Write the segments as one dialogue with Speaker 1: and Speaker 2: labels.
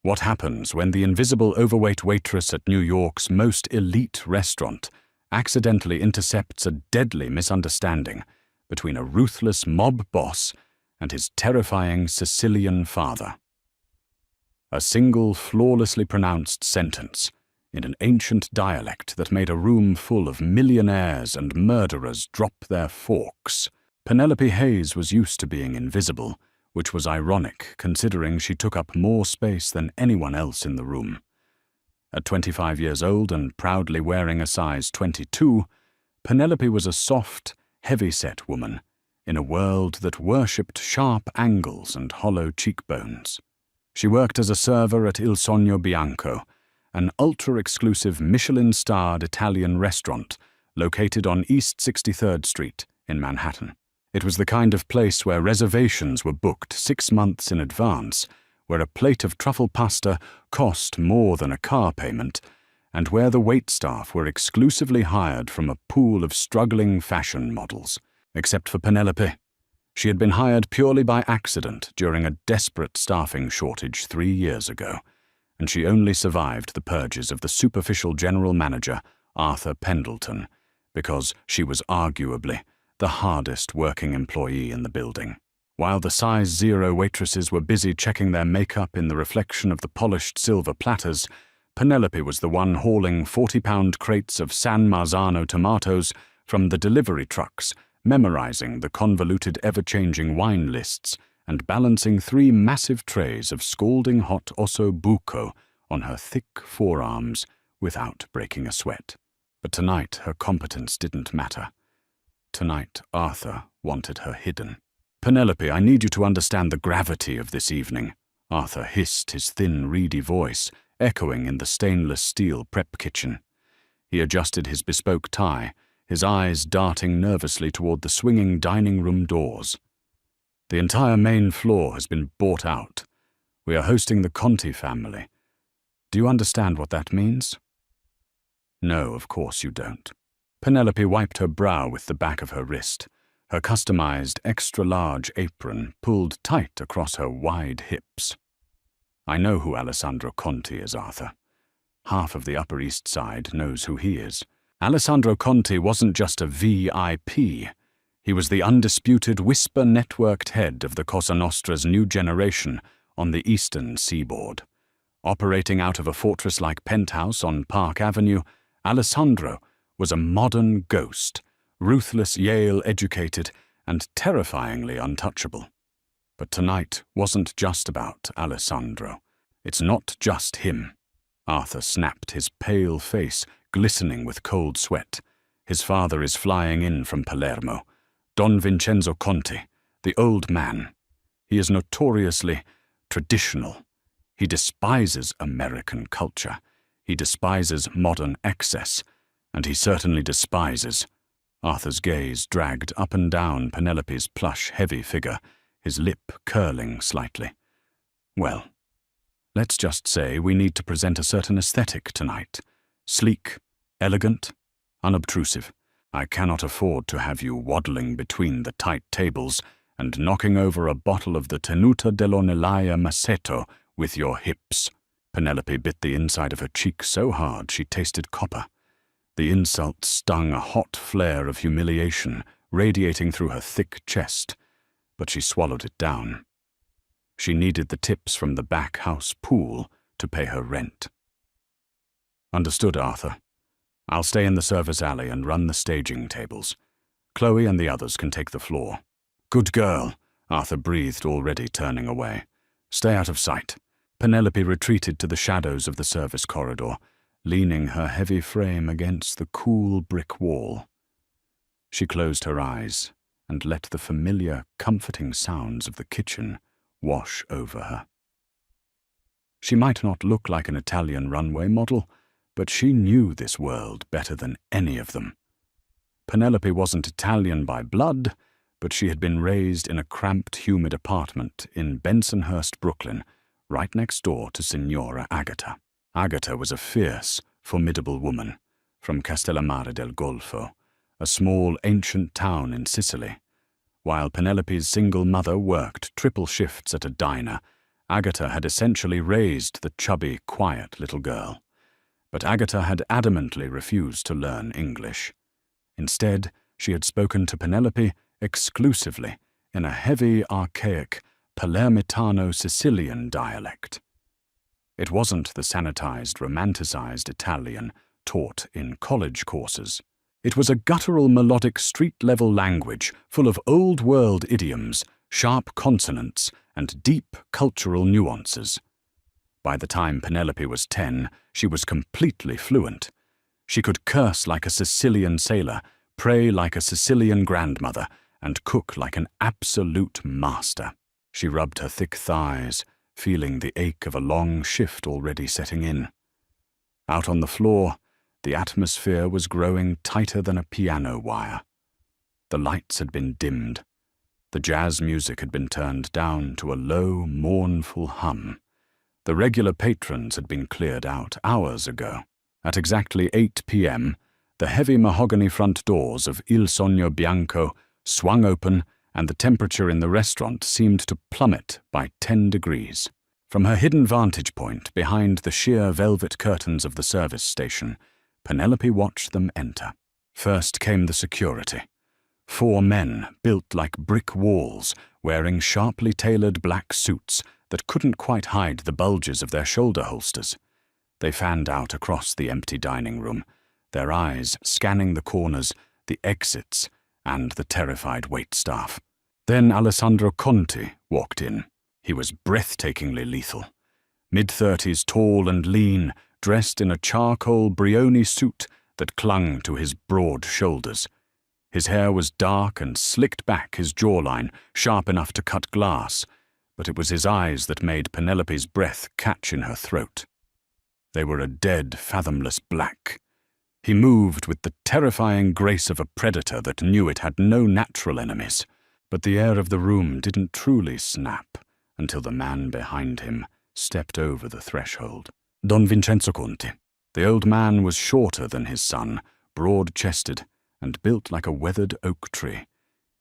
Speaker 1: What happens when the invisible overweight waitress at New York's most elite restaurant accidentally intercepts a deadly misunderstanding between a ruthless mob boss and his terrifying Sicilian father? A single flawlessly pronounced sentence in an ancient dialect that made a room full of millionaires and murderers drop their forks. Penelope Hayes was used to being invisible, which was ironic considering she took up more space than anyone else in the room. At 25 years old and proudly wearing a size 22, Penelope was a soft, heavy-set woman in a world that worshipped sharp angles and hollow cheekbones. She worked as a server at Il Sogno Bianco, an ultra-exclusive Michelin-starred Italian restaurant located on East 63rd Street in Manhattan. It was the kind of place where reservations were booked 6 months in advance, where a plate of truffle pasta cost more than a car payment, and where the waitstaff were exclusively hired from a pool of struggling fashion models. Except for Penelope. She had been hired purely by accident during a desperate staffing shortage 3 years ago, and she only survived the purges of the superficial general manager, Arthur Pendleton, because she was arguably the hardest working employee in the building. While the size 0 waitresses were busy checking their makeup in the reflection of the polished silver platters, Penelope was the one hauling 40-pound crates of San Marzano tomatoes from the delivery trucks, memorizing the convoluted ever-changing wine lists, and balancing 3 massive trays of scalding hot osso buco on her thick forearms without breaking a sweat. But tonight her competence didn't matter. Tonight Arthur wanted her hidden. "Penelope, I need you to understand the gravity of this evening," Arthur hissed, his thin, reedy voice echoing in the stainless steel prep kitchen. He adjusted his bespoke tie, his eyes darting nervously toward the swinging dining room doors. "The entire main floor has been bought out. We are hosting the Conti family. Do you understand what that means?" "No, of course you don't." Penelope wiped her brow with the back of her wrist, her customized extra-large apron pulled tight across her wide hips. "I know who Alessandro Conti is, Arthur. Half of the Upper East Side knows who he is. Alessandro Conti wasn't just a VIP. He was the undisputed whisper-networked head of the Cosa Nostra's new generation on the eastern seaboard. Operating out of a fortress-like penthouse on Park Avenue, Alessandro was a modern ghost, ruthless Yale-educated and terrifyingly untouchable. But tonight wasn't just about Alessandro. It's not just him. Arthur snapped, his pale face glistening with cold sweat. His father is flying in from Palermo. Don Vincenzo Conti, the old man. He is notoriously traditional. He despises American culture. He despises modern excess. And he certainly despises. Arthur's gaze dragged up and down Penelope's plush, heavy figure, his lip curling slightly. "Well, let's just say we need to present a certain aesthetic tonight. Sleek, elegant, unobtrusive. I cannot afford to have you waddling between the tight tables and knocking over a bottle of the Tenuta dell'Onelaya Maceto with your hips." Penelope bit the inside of her cheek so hard she tasted copper. The insult stung, a hot flare of humiliation radiating through her thick chest, but she swallowed it down. She needed the tips from the back house pool to pay her rent. "Understood, Arthur. I'll stay in the service alley and run the staging tables. Chloe and the others can take the floor." "Good girl," Arthur breathed, already turning away. "Stay out of sight." Penelope retreated to the shadows of the service corridor, leaning her heavy frame against the cool brick wall. She closed her eyes and let the familiar, comforting sounds of the kitchen wash over her. She might not look like an Italian runway model, but she knew this world better than any of them. Penelope wasn't Italian by blood, but she had been raised in a cramped, humid apartment in Bensonhurst, Brooklyn, right next door to Signora Agata. Agata was a fierce, formidable woman from Castellammare del Golfo, a small, ancient town in Sicily, while Penelope's single mother worked triple shifts at a diner Agatha had essentially raised the chubby, quiet little girl. But Agatha had adamantly refused to learn English. Instead, she had spoken to Penelope exclusively in a heavy, archaic, Palermitano-Sicilian dialect. It wasn't the sanitized, romanticized Italian taught in college courses. It was a guttural, melodic, street-level language full of old-world idioms, sharp consonants, and deep cultural nuances. By the time Penelope was 10, she was completely fluent. She could curse like a Sicilian sailor, pray like a Sicilian grandmother, and cook like an absolute master. She rubbed her thick thighs, feeling the ache of a long shift already setting in. Out on the floor, the atmosphere was growing tighter than a piano wire. The lights had been dimmed. The jazz music had been turned down to a low, mournful hum. The regular patrons had been cleared out hours ago. At exactly 8 p.m., the heavy mahogany front doors of Il Sogno Bianco swung open, and the temperature in the restaurant seemed to plummet by 10 degrees. From her hidden vantage point behind the sheer velvet curtains of the service station, Penelope watched them enter. First came the security. 4 men built like brick walls, wearing sharply tailored black suits that couldn't quite hide the bulges of their shoulder holsters. They fanned out across the empty dining room, their eyes scanning the corners, the exits, and the terrified waitstaff. Then Alessandro Conti walked in. He was breathtakingly lethal. Mid-30s, tall and lean, dressed in a charcoal Brioni suit that clung to his broad shoulders. His hair was dark and slicked back, his jawline sharp enough to cut glass, but it was his eyes that made Penelope's breath catch in her throat. They were a dead, fathomless black. He moved with the terrifying grace of a predator that knew it had no natural enemies, but the air of the room didn't truly snap until the man behind him stepped over the threshold. Don Vincenzo Conti. The old man was shorter than his son, broad-chested, and built like a weathered oak tree.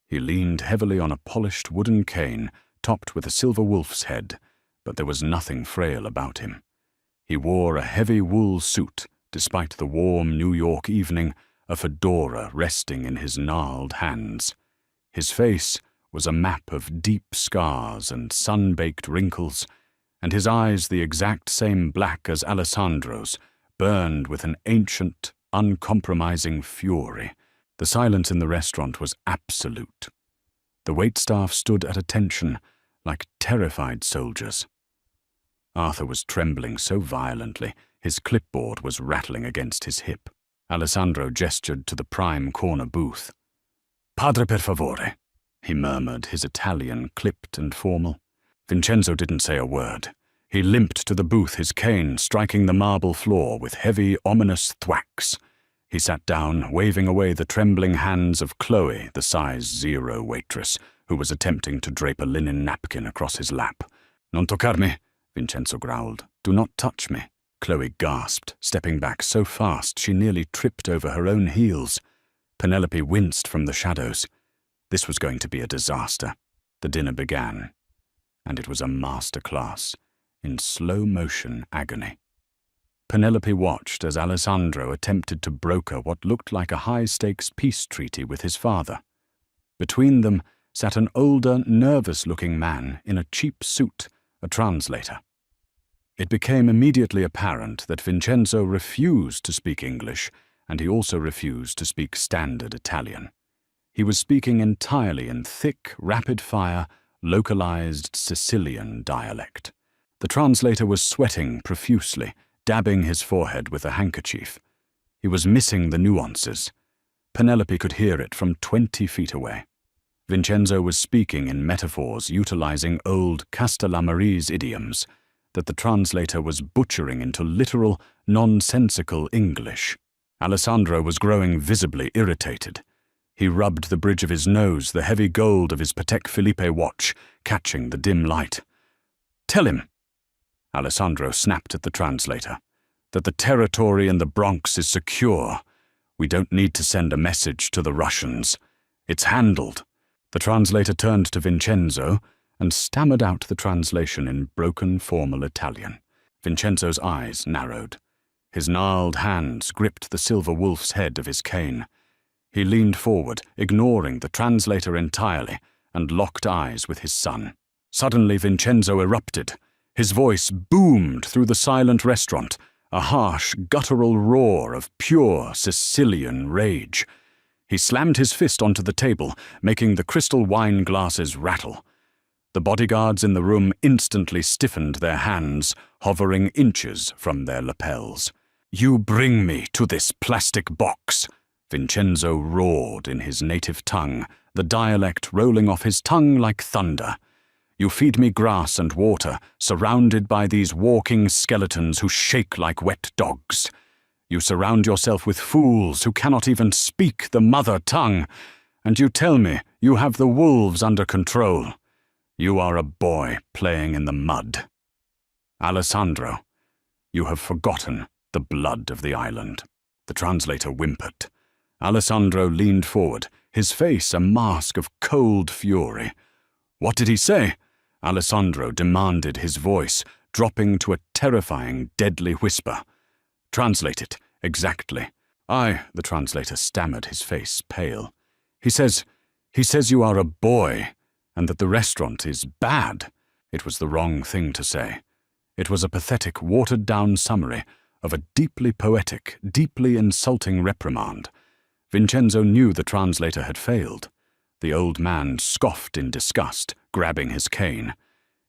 Speaker 1: He leaned heavily on a polished wooden cane topped with a silver wolf's head, but there was nothing frail about him. He wore a heavy wool suit, despite the warm New York evening, a fedora resting in his gnarled hands. His face was a map of deep scars and sun-baked wrinkles, and his eyes, the exact same black as Alessandro's, burned with an ancient, uncompromising fury. The silence in the restaurant was absolute. The waitstaff stood at attention, like terrified soldiers. Arthur was trembling so violently, his clipboard was rattling against his hip. Alessandro gestured to the prime corner booth. "Padre per favore," he murmured, his Italian clipped and formal. Vincenzo didn't say a word. He limped to the booth, his cane striking the marble floor with heavy, ominous thwacks. He sat down, waving away the trembling hands of Chloe, the size 0 waitress, who was attempting to drape a linen napkin across his lap. "Non toccarmi," Vincenzo growled. "Do not touch me." Chloe gasped, stepping back so fast she nearly tripped over her own heels. Penelope winced from the shadows. This was going to be a disaster. The dinner began, and it was a masterclass in slow-motion agony. Penelope watched as Alessandro attempted to broker what looked like a high-stakes peace treaty with his father. Between them sat an older, nervous-looking man in a cheap suit, a translator. It became immediately apparent that Vincenzo refused to speak English, and he also refused to speak standard Italian. He was speaking entirely in thick, rapid-fire, localized Sicilian dialect. The translator was sweating profusely, dabbing his forehead with a handkerchief. He was missing the nuances. Penelope could hear it from 20 feet away. Vincenzo was speaking in metaphors utilizing old Castellammarese idioms that the translator was butchering into literal, nonsensical English. Alessandro was growing visibly irritated. He rubbed the bridge of his nose, the heavy gold of his Patek Philippe watch, catching the dim light. "Tell him," Alessandro snapped at the translator, "that the territory in the Bronx is secure. We don't need to send a message to the Russians. It's handled." The translator turned to Vincenzo, and stammered out the translation in broken formal Italian. Vincenzo's eyes narrowed. His gnarled hands gripped the silver wolf's head of his cane. He leaned forward, ignoring the translator entirely, and locked eyes with his son. Suddenly Vincenzo erupted. His voice boomed through the silent restaurant, a harsh, guttural roar of pure Sicilian rage. He slammed his fist onto the table, making the crystal wine glasses rattle. The bodyguards in the room instantly stiffened their hands, hovering inches from their lapels. "You bring me to this plastic box," Vincenzo roared in his native tongue, the dialect rolling off his tongue like thunder. "You feed me grass and water, surrounded by these walking skeletons who shake like wet dogs. You surround yourself with fools who cannot even speak the mother tongue, and you tell me you have the wolves under control. You are a boy playing in the mud. Alessandro, you have forgotten the blood of the island." The translator whimpered. Alessandro leaned forward, his face a mask of cold fury. "What did he say?" Alessandro demanded, his voice dropping to a terrifying, deadly whisper. "Translate it, exactly." The translator stammered, his face pale. He says you are a boy, and that the restaurant is bad." It was the wrong thing to say. It was a pathetic, watered-down summary of a deeply poetic, deeply insulting reprimand. Vincenzo knew the translator had failed. The old man scoffed in disgust, grabbing his cane.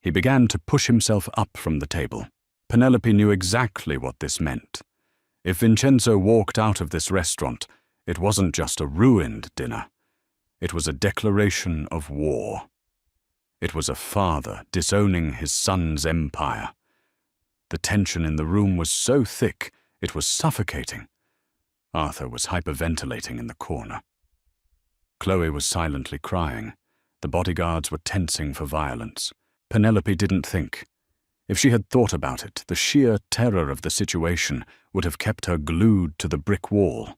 Speaker 1: He began to push himself up from the table. Penelope knew exactly what this meant. If Vincenzo walked out of this restaurant, it wasn't just a ruined dinner. It was a declaration of war. It was a father disowning his son's empire. The tension in the room was so thick, it was suffocating. Arthur was hyperventilating in the corner. Chloe was silently crying. The bodyguards were tensing for violence. Penelope didn't think. If she had thought about it, the sheer terror of the situation would have kept her glued to the brick wall.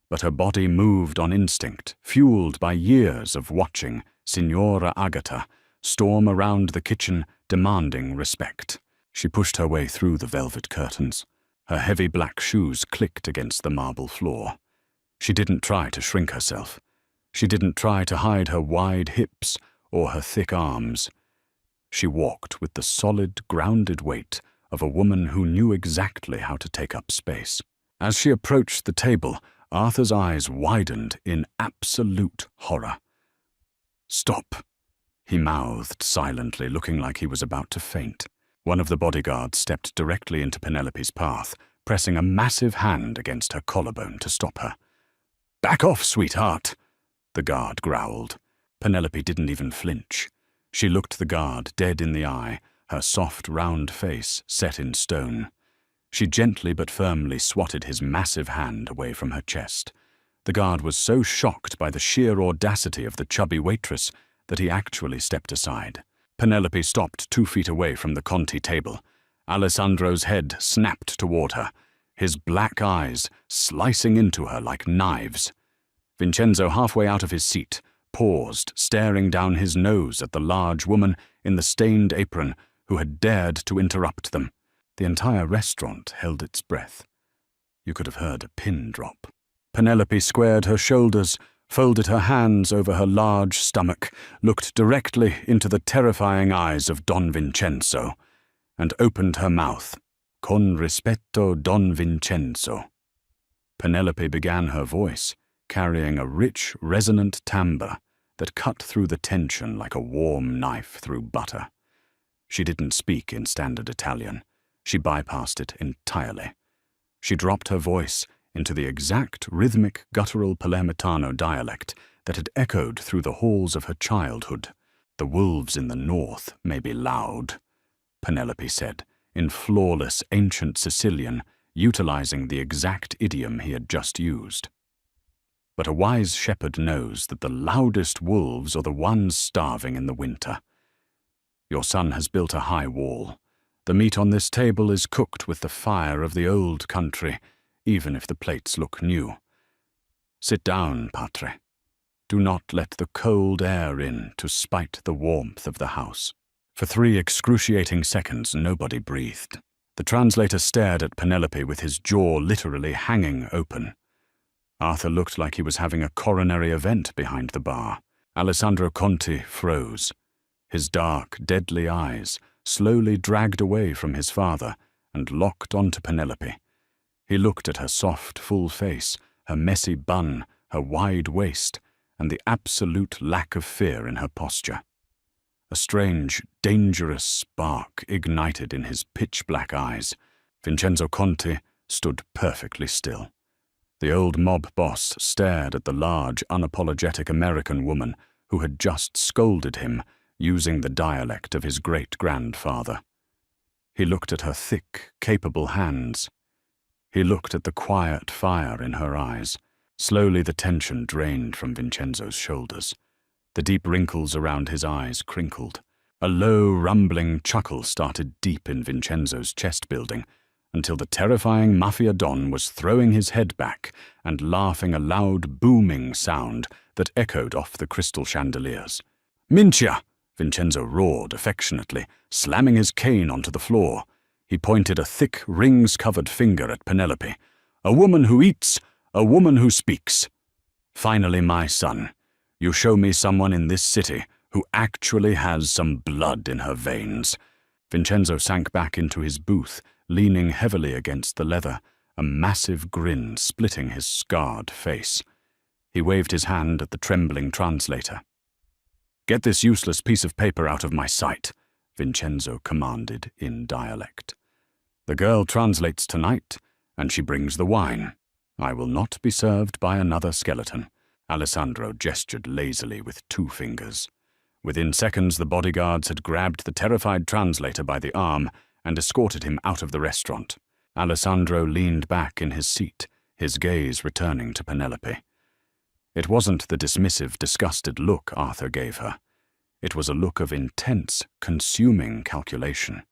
Speaker 1: But her body moved on instinct, fueled by years of watching Signora Agata storm around the kitchen, demanding respect. She pushed her way through the velvet curtains. Her heavy black shoes clicked against the marble floor. She didn't try to shrink herself. She didn't try to hide her wide hips or her thick arms. She walked with the solid, grounded weight of a woman who knew exactly how to take up space. As she approached the table, Arthur's eyes widened in absolute horror. "Stop," he mouthed silently, looking like he was about to faint. One of the bodyguards stepped directly into Penelope's path, pressing a massive hand against her collarbone to stop her. "Back off, sweetheart," the guard growled. Penelope didn't even flinch. She looked the guard dead in the eye, her soft, round face set in stone. She gently but firmly swatted his massive hand away from her chest. The guard was so shocked by the sheer audacity of the chubby waitress that he actually stepped aside. Penelope stopped 2 feet away from the Conti table. Alessandro's head snapped toward her, his black eyes slicing into her like knives. Vincenzo, halfway out of his seat, paused, staring down his nose at the large woman in the stained apron who had dared to interrupt them. The entire restaurant held its breath. You could have heard a pin drop. Penelope squared her shoulders, folded her hands over her large stomach, looked directly into the terrifying eyes of Don Vincenzo, and opened her mouth. "Con rispetto, Don Vincenzo." Penelope began her voice, carrying a rich, resonant timbre that cut through the tension like a warm knife through butter. She didn't speak in standard Italian. She bypassed it entirely. She dropped her voice into the exact rhythmic, guttural Palermitano dialect that had echoed through the halls of her childhood. "The wolves in the north may be loud," Penelope said, in flawless ancient Sicilian, utilizing the exact idiom he had just used. "But a wise shepherd knows that the loudest wolves are the ones starving in the winter. Your son has built a high wall. The meat on this table is cooked with the fire of the old country, even if the plates look new. Sit down, Patre. Do not let the cold air in to spite the warmth of the house." For 3 excruciating seconds, nobody breathed. The translator stared at Penelope with his jaw literally hanging open. Arthur looked like he was having a coronary event behind the bar. Alessandro Conti froze. His dark, deadly eyes slowly dragged away from his father and locked onto Penelope. He looked at her soft, full face, her messy bun, her wide waist, and the absolute lack of fear in her posture. A strange, dangerous spark ignited in his pitch-black eyes. Vincenzo Conti stood perfectly still. The old mob boss stared at the large, unapologetic American woman who had just scolded him using the dialect of his great-grandfather. He looked at her thick, capable hands. He looked at the quiet fire in her eyes. Slowly the tension drained from Vincenzo's shoulders. The deep wrinkles around his eyes crinkled. A low, rumbling chuckle started deep in Vincenzo's chest building, until the terrifying Mafia Don was throwing his head back and laughing a loud, booming sound that echoed off the crystal chandeliers. "Minchia!" Vincenzo roared affectionately, slamming his cane onto the floor. He pointed a thick, rings-covered finger at Penelope. "A woman who eats, a woman who speaks. Finally, my son, you show me someone in this city who actually has some blood in her veins." Vincenzo sank back into his booth, leaning heavily against the leather, a massive grin splitting his scarred face. He waved his hand at the trembling translator. "Get this useless piece of paper out of my sight," Vincenzo commanded in dialect. "The girl translates tonight, and she brings the wine. I will not be served by another skeleton." Alessandro gestured lazily with 2 fingers. Within seconds, the bodyguards had grabbed the terrified translator by the arm and escorted him out of the restaurant. Alessandro leaned back in his seat, his gaze returning to Penelope. It wasn't the dismissive, disgusted look Arthur gave her. It was a look of intense, consuming calculation.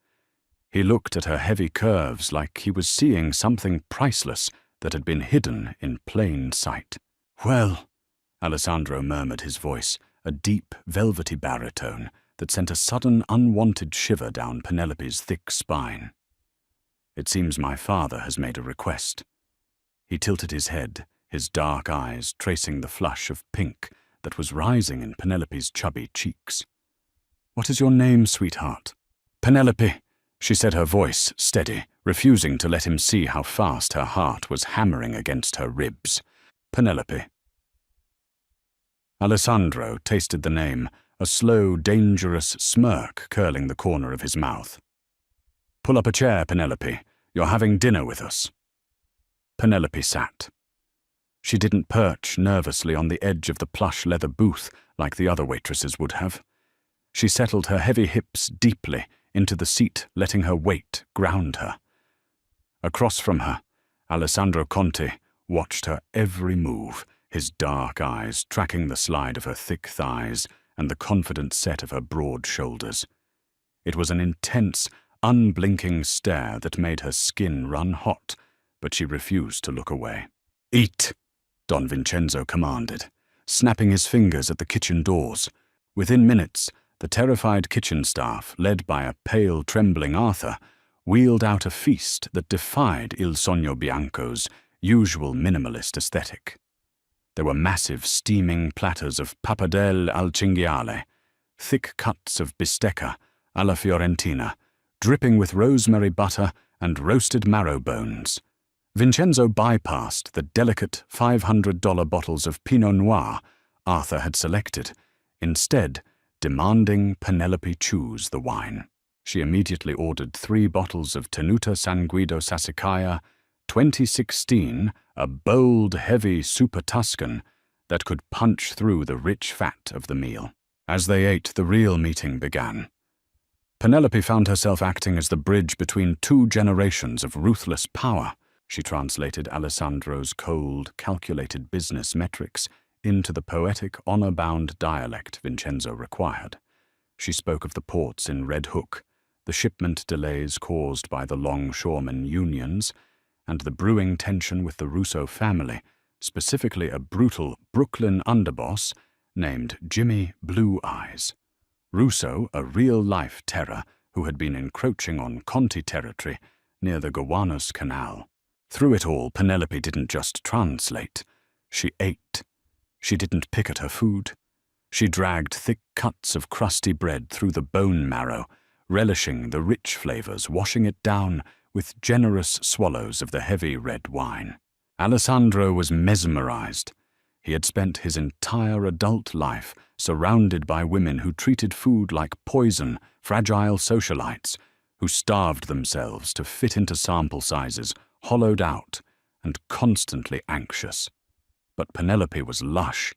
Speaker 1: He looked at her heavy curves like he was seeing something priceless that had been hidden in plain sight. "Well," Alessandro murmured, his voice, a deep, velvety baritone that sent a sudden, unwanted shiver down Penelope's thick spine. "It seems my father has made a request." He tilted his head, his dark eyes tracing the flush of pink that was rising in Penelope's chubby cheeks. "What is your name, sweetheart?" "Penelope," she said, her voice steady, refusing to let him see how fast her heart was hammering against her ribs. "Penelope." Alessandro tasted the name, a slow, dangerous smirk curling the corner of his mouth. "Pull up a chair, Penelope. You're having dinner with us." Penelope sat. She didn't perch nervously on the edge of the plush leather booth like the other waitresses would have. She settled her heavy hips deeply into the seat, letting her weight ground her. Across from her, Alessandro Conti watched her every move, his dark eyes tracking the slide of her thick thighs and the confident set of her broad shoulders. It was an intense, unblinking stare that made her skin run hot, but she refused to look away. "Eat," Don Vincenzo commanded, snapping his fingers at the kitchen doors. Within minutes, the terrified kitchen staff, led by a pale, trembling Arthur, wheeled out a feast that defied Il Sogno Bianco's usual minimalist aesthetic. There were massive, steaming platters of pappardelle al cinghiale, thick cuts of bistecca alla fiorentina, dripping with rosemary butter and roasted marrow bones. Vincenzo bypassed the delicate $500 bottles of Pinot Noir Arthur had selected, instead demanding Penelope choose the wine. She immediately ordered 3 bottles of Tenuta San Guido Sassicaia 2016, a bold, heavy Super Tuscan that could punch through the rich fat of the meal. As they ate, the real meeting began. Penelope found herself acting as the bridge between 2 generations of ruthless power. She translated Alessandro's cold, calculated business metrics into the poetic, honor-bound dialect Vincenzo required. She spoke of the ports in Red Hook, the shipment delays caused by the longshoremen unions, and the brewing tension with the Russo family specifically a brutal Brooklyn underboss named Jimmy Blue Eyes. Russo, a real-life terror who had been encroaching on Conti territory near the Gowanus Canal. Through it all, Penelope didn't just translate. She ate. She didn't pick at her food. She dragged thick cuts of crusty bread through the bone marrow, relishing the rich flavors, washing it down with generous swallows of the heavy red wine. Alessandro was mesmerized. He had spent his entire adult life surrounded by women who treated food like poison, fragile socialites, who starved themselves to fit into sample sizes, hollowed out, and constantly anxious. But Penelope was lush.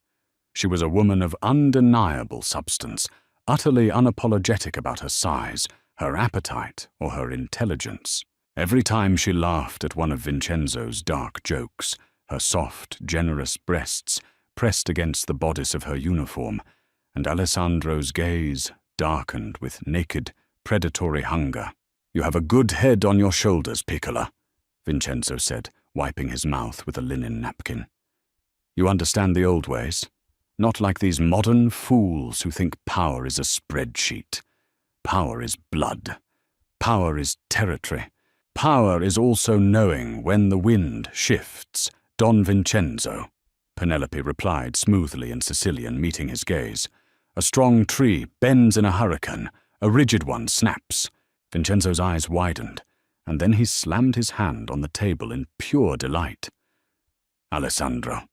Speaker 1: She was a woman of undeniable substance, utterly unapologetic about her size, her appetite, or her intelligence. Every time she laughed at one of Vincenzo's dark jokes, her soft, generous breasts pressed against the bodice of her uniform, and Alessandro's gaze darkened with naked, predatory hunger. "You have a good head on your shoulders, Piccola," Vincenzo said, wiping his mouth with a linen napkin. "You understand the old ways, not like these modern fools who think power is a spreadsheet. Power is blood. Power is territory. Power is also knowing when the wind shifts, Don Vincenzo," Penelope replied smoothly in Sicilian, meeting his gaze. "A strong tree bends in a hurricane, a rigid one snaps." Vincenzo's eyes widened, and then he slammed his hand on the table in pure delight. "Alessandro,"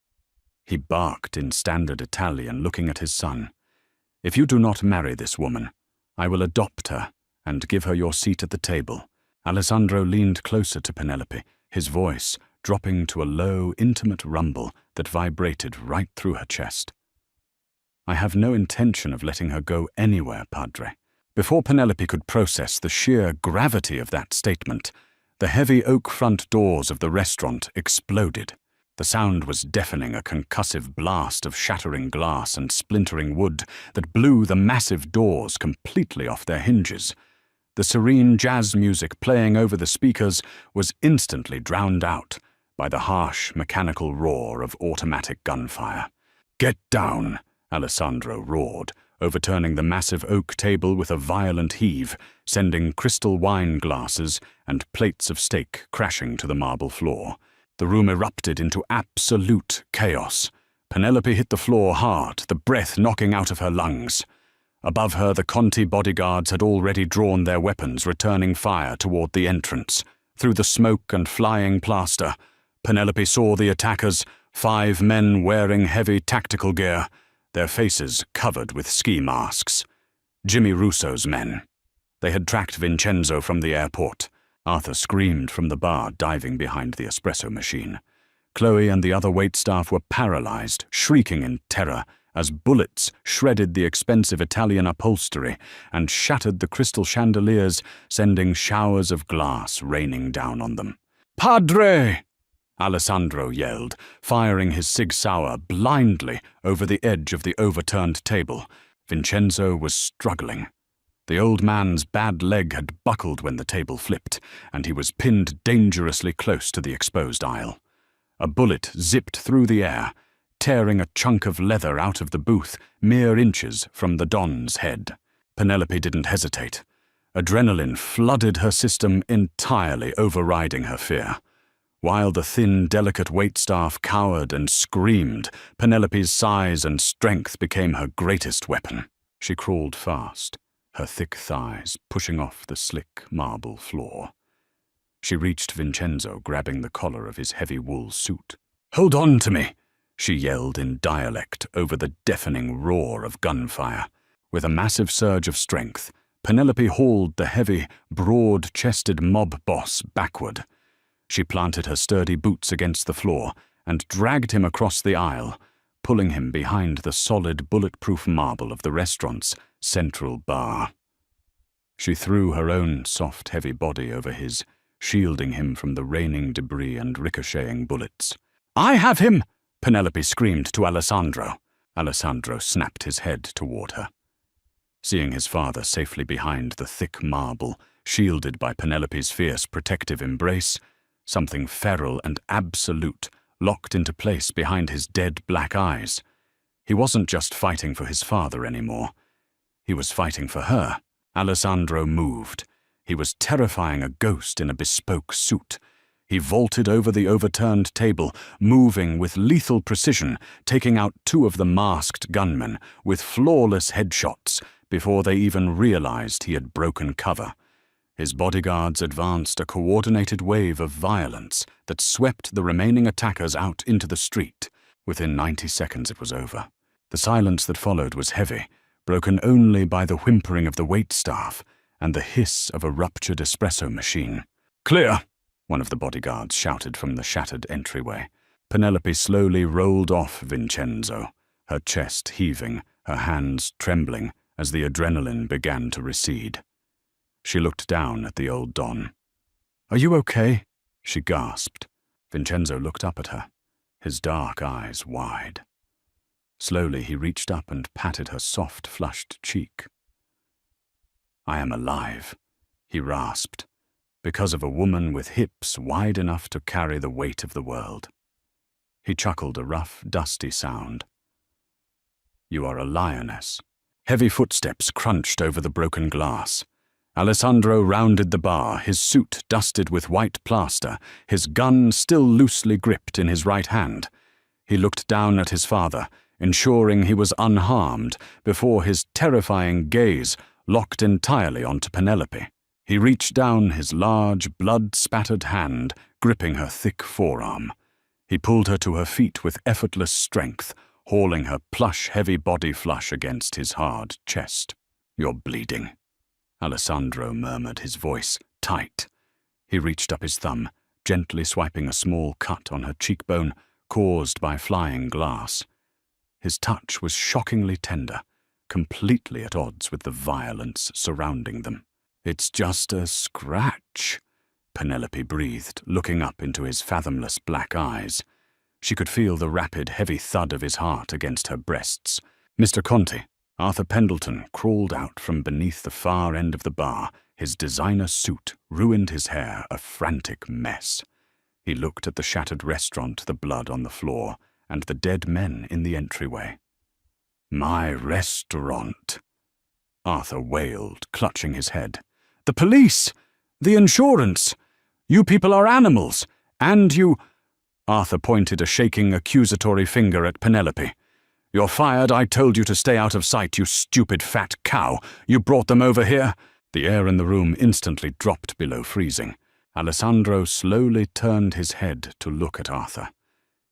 Speaker 1: he barked in standard Italian, looking at his son, "if you do not marry this woman, I will adopt her and give her your seat at the table." Alessandro leaned closer to Penelope, his voice dropping to a low, intimate rumble that vibrated right through her chest. "I have no intention of letting her go anywhere, Padre." Before Penelope could process the sheer gravity of that statement, the heavy oak front doors of the restaurant exploded. The sound was deafening, a concussive blast of shattering glass and splintering wood that blew the massive doors completely off their hinges. The serene jazz music playing over the speakers was instantly drowned out by the harsh, mechanical roar of automatic gunfire. "Get down!" Alessandro roared, overturning the massive oak table with a violent heave, sending crystal wine glasses and plates of steak crashing to the marble floor. The room erupted into absolute chaos. Penelope hit the floor hard, the breath knocking out of her lungs. Above her, the Conti bodyguards had already drawn their weapons, returning fire toward the entrance. Through the smoke and flying plaster, Penelope saw the attackers, 5 men wearing heavy tactical gear, their faces covered with ski masks. Jimmy Russo's men. They had tracked Vincenzo from the airport. Arthur screamed from the bar, diving behind the espresso machine. Chloe and the other waitstaff were paralyzed, shrieking in terror, as bullets shredded the expensive Italian upholstery and shattered the crystal chandeliers, sending showers of glass raining down on them. "Padre!" Alessandro yelled, firing his Sig Sauer blindly over the edge of the overturned table. Vincenzo was struggling. The old man's bad leg had buckled when the table flipped, and he was pinned dangerously close to the exposed aisle. A bullet zipped through the air, tearing a chunk of leather out of the booth, mere inches from the Don's head. Penelope didn't hesitate. Adrenaline flooded her system, entirely overriding her fear. While the thin, delicate waitstaff cowered and screamed, Penelope's size and strength became her greatest weapon. She crawled fast, her thick thighs pushing off the slick marble floor. She reached Vincenzo, grabbing the collar of his heavy wool suit. "Hold on to me!" she yelled in dialect over the deafening roar of gunfire. With a massive surge of strength, Penelope hauled the heavy, broad-chested mob boss backward. She planted her sturdy boots against the floor and dragged him across the aisle, pulling him behind the solid, bulletproof marble of the restaurant's central bar. She threw her own soft, heavy body over his, shielding him from the raining debris and ricocheting bullets. "I have him!" Penelope screamed to Alessandro. Alessandro snapped his head toward her. Seeing his father safely behind the thick marble, shielded by Penelope's fierce protective embrace, something feral and absolute locked into place behind his dead black eyes. He wasn't just fighting for his father anymore. He was fighting for her. Alessandro moved. He was terrifying a ghost in a bespoke suit. He vaulted over the overturned table, moving with lethal precision, taking out two of the masked gunmen with flawless headshots before they even realized he had broken cover. His bodyguards advanced a coordinated wave of violence that swept the remaining attackers out into the street. Within 90 seconds it was over. The silence that followed was heavy, broken only by the whimpering of the waitstaff and the hiss of a ruptured espresso machine. "Clear!" one of the bodyguards shouted from the shattered entryway. Penelope slowly rolled off Vincenzo, her chest heaving, her hands trembling as the adrenaline began to recede. She looked down at the old Don. "Are you okay?" she gasped. Vincenzo looked up at her, his dark eyes wide. Slowly he reached up and patted her soft, flushed cheek. "I am alive," he rasped, "because of a woman with hips wide enough to carry the weight of the world." He chuckled a rough, dusty sound. "You are a lioness." Heavy footsteps crunched over the broken glass. Alessandro rounded the bar, his suit dusted with white plaster, his gun still loosely gripped in his right hand. He looked down at his father, ensuring he was unharmed before his terrifying gaze locked entirely onto Penelope. He reached down his large, blood-spattered hand, gripping her thick forearm. He pulled her to her feet with effortless strength, hauling her plush, heavy body flush against his hard chest. "You're bleeding," Alessandro murmured, his voice tight. He reached up his thumb, gently swiping a small cut on her cheekbone caused by flying glass. His touch was shockingly tender, completely at odds with the violence surrounding them. "It's just a scratch," Penelope breathed, looking up into his fathomless black eyes. She could feel the rapid, heavy thud of his heart against her breasts. Mr. Conti, Arthur Pendleton, crawled out from beneath the far end of the bar. His designer suit ruined his hair, a frantic mess. He looked at the shattered restaurant, the blood on the floor, and the dead men in the entryway. "My restaurant," Arthur wailed, clutching his head. "The police! The insurance! You people are animals! And you—" Arthur pointed a shaking, accusatory finger at Penelope. "You're fired. I told you to stay out of sight, you stupid fat cow. You brought them over here." The air in the room instantly dropped below freezing. Alessandro slowly turned his head to look at Arthur.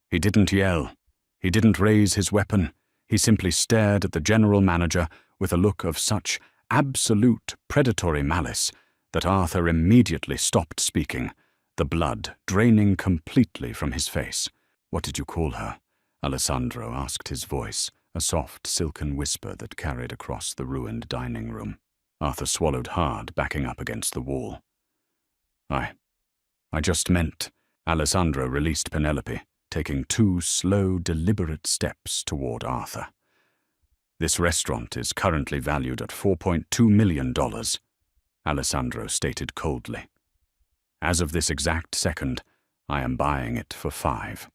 Speaker 1: He didn't yell. He didn't raise his weapon. He simply stared at the general manager with a look of such absolute predatory malice that Arthur immediately stopped speaking, the blood draining completely from his face. "What did you call her?" Alessandro asked, his voice a soft, silken whisper that carried across the ruined dining room. Arthur swallowed hard, backing up against the wall. I just meant—" Alessandro released Penelope, taking 2 slow, deliberate steps toward Arthur. "This restaurant is currently valued at $4.2 million, Alessandro stated coldly. "As of this exact second, I am buying it for 5.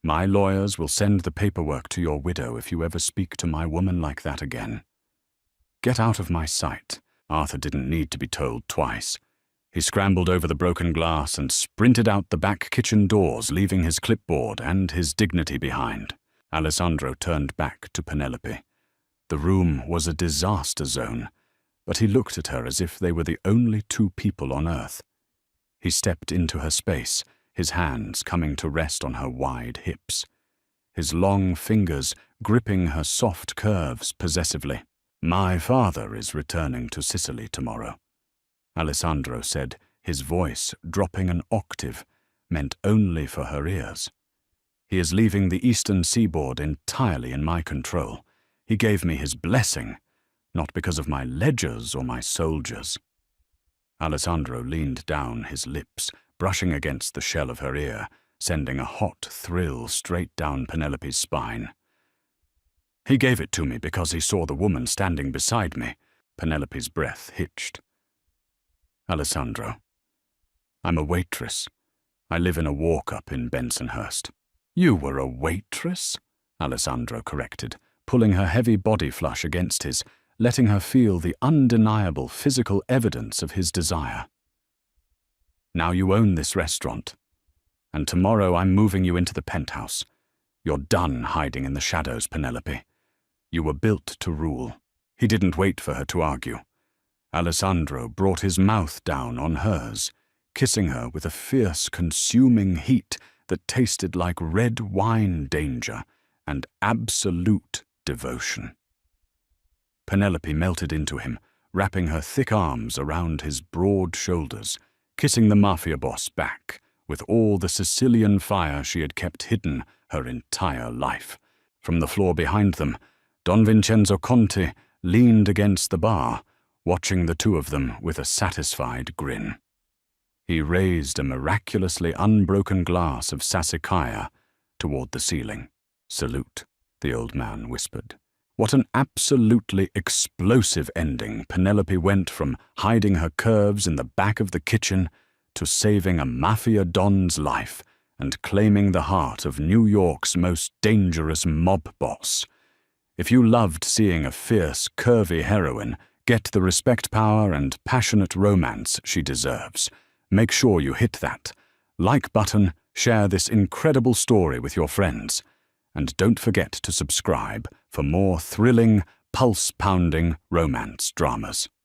Speaker 1: My lawyers will send the paperwork to your widow if you ever speak to my woman like that again. Get out of my sight." Arthur didn't need to be told twice. He scrambled over the broken glass and sprinted out the back kitchen doors, leaving his clipboard and his dignity behind. Alessandro turned back to Penelope. The room was a disaster zone, but he looked at her as if they were the only 2 people on Earth. He stepped into her space, his hands coming to rest on her wide hips, his long fingers gripping her soft curves possessively. "My father is returning to Sicily tomorrow," Alessandro said, his voice dropping an octave, meant only for her ears. "He is leaving the eastern seaboard entirely in my control. He gave me his blessing, not because of my ledgers or my soldiers." Alessandro leaned down, his lips brushing against the shell of her ear, sending a hot thrill straight down Penelope's spine. "He gave it to me because he saw the woman standing beside me." Penelope's breath hitched. "Alessandro, I'm a waitress. I live in a walk-up in Bensonhurst. You were a waitress? Alessandro corrected, pulling her heavy body flush against his, letting her feel the undeniable physical evidence of his desire. Now you own this restaurant, and tomorrow I'm moving you into the penthouse. You're done hiding in the shadows, Penelope. You were built to rule. He didn't wait for her to argue. Alessandro brought his mouth down on hers, kissing her with a fierce, consuming heat that tasted like red wine danger and absolute devotion. Penelope melted into him, wrapping her thick arms around his broad shoulders, kissing the Mafia Boss back with all the Sicilian fire she had kept hidden her entire life. From the floor behind them, Don Vincenzo Conti leaned against the bar, watching the two of them with a satisfied grin. He raised a miraculously unbroken glass of Sassicaia toward the ceiling. "Salute," the old man whispered. What an absolutely explosive ending. Penelope went from hiding her curves in the back of the kitchen to saving a mafia don's life and claiming the heart of New York's most dangerous mob boss. If you loved seeing a fierce, curvy heroine get the respect, power, and passionate romance she deserves, make sure you hit that like button, share this incredible story with your friends, and don't forget to subscribe for more thrilling, pulse-pounding romance dramas.